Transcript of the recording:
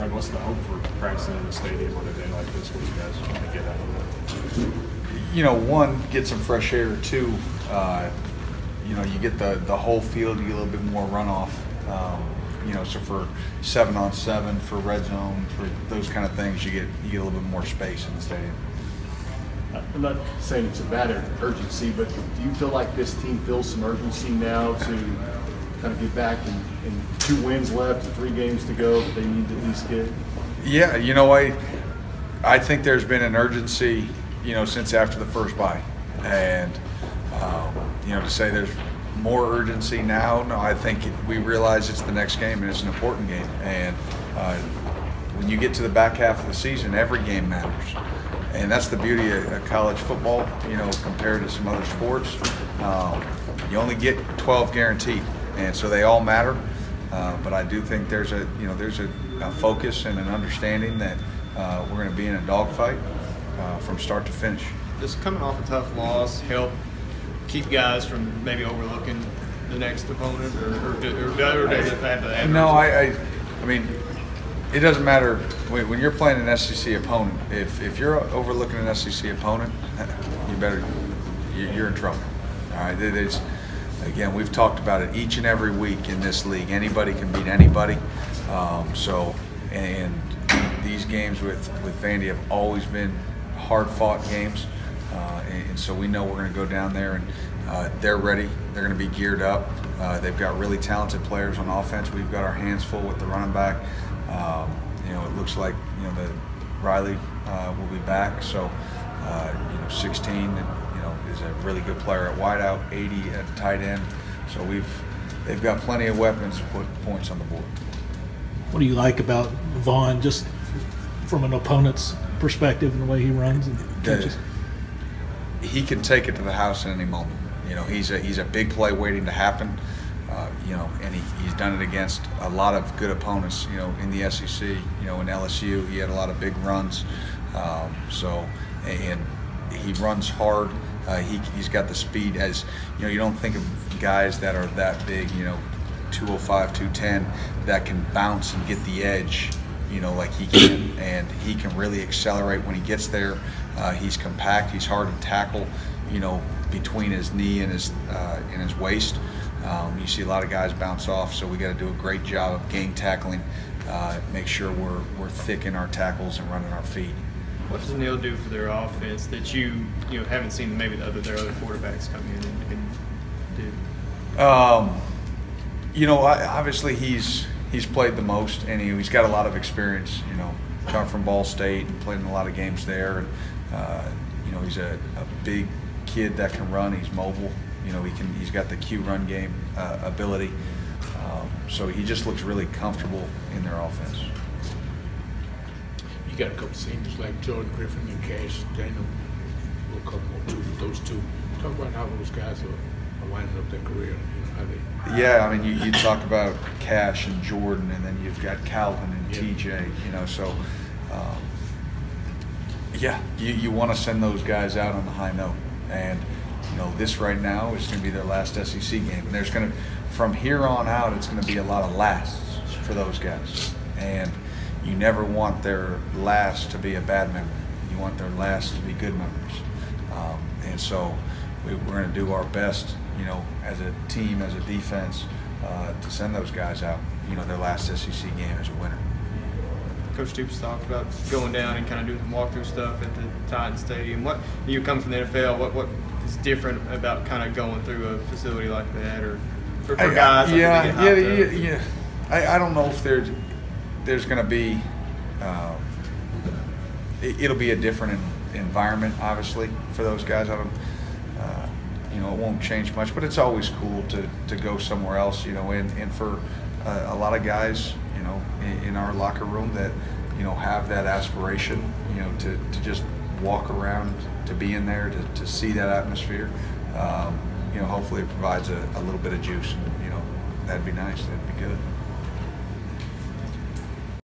Trent, what's the hope for practicing in the stadium on a day like this? What do you guys want to get out of it? You know, one, get some fresh air. Two, you know, you get the whole field, you get a little bit more runoff. You know, so for 7-on-7, for red zone, for those kind of things, you get a little bit more space in the stadium. I'm not saying it's a matter of urgency, but do you feel like this team feels some urgency now to kind of get back and 2 wins left, 3 games to go that they need to at least get? Yeah, you know, I think there's been an urgency, you know, since after the first bye. And, you know, to say there's more urgency now, no, I think we realize it's the next game and it's an important game. And when you get to the back half of the season, every game matters. And that's the beauty of college football, you know, compared to some other sports. You only get 12 guaranteed, and so they all matter. But I do think there's a focus and an understanding that we're going to be in a dogfight from start to finish. Does coming off a tough loss help keep guys from maybe overlooking the next opponent, or does it have the No, I mean, it doesn't matter when you're playing an SEC opponent. If you're overlooking an SEC opponent, you're in trouble. All right, again, we've talked about it each and every week in this league. Anybody can beat anybody. And these games with Vandy have always been hard-fought games, and so we know we're going to go down there and they're ready. They're going to be geared up. They've got really talented players on offense. We've got our hands full with the running back. You know, it looks like, you know, Riley will be back. So, you know, 16, you know, is a really good player at wideout, 80 at tight end. So they've got plenty of weapons to put points on the board. What do you like about Vaughn, just from an opponent's perspective and the way he runs and catches? He can take it to the house at any moment. You know, he's a big play waiting to happen. You know, and he's done it against a lot of good opponents. You know, in the SEC, you know, in LSU, he had a lot of big runs. And he runs hard. He's got the speed. As you know, you don't think of guys that are that big. You know, 205, 210, that can bounce and get the edge. You know, like he can, and he can really accelerate when he gets there. He's compact. He's hard to tackle. You know, between his knee and his waist. You see a lot of guys bounce off, so we got to do a great job of gang tackling, make sure we're thick in our tackles and running our feet. What does Neal do for their offense that you haven't seen maybe their other quarterbacks come in and do? You know, obviously he's played the most, and he's got a lot of experience. You know, come from Ball State and played in a lot of games there. And you know, he's a big kid that can run. He's mobile. You know, he's got the Q run game ability. So he just looks really comfortable in their offense. You got a couple seniors like Jordan Griffin and Cash Daniel, a couple more too. Those two. Talk about how those guys are winding up their career. You know, how they. Yeah, I mean, you talk about Cash and Jordan, and then you've got Calvin and TJ. You know, so yeah, you want to send those guys out on the high note. And you know, this right now is going to be their last SEC game, and there's going to, from here on out, it's going to be a lot of lasts for those guys. And you never want their last to be a bad memory. You want their last to be good memories. And so we're going to do our best, you know, as a team, as a defense, to send those guys out, you know, their last SEC game as a winner. Coach Stoops talked about going down and kind of doing some walkthrough stuff at the Titan Stadium. What you come from the NFL? What is different about kind of going through a facility like that, or for guys? I don't know if there's going to be. It'll be a different environment, obviously, for those guys. You know, it won't change much, but it's always cool to go somewhere else. You know, and for a lot of guys, you know, in our locker room that, you know, have that aspiration, you know, to just walk around, to be in there, to see that atmosphere. You know, hopefully it provides a little bit of juice, and, you know, that'd be nice. That'd be good.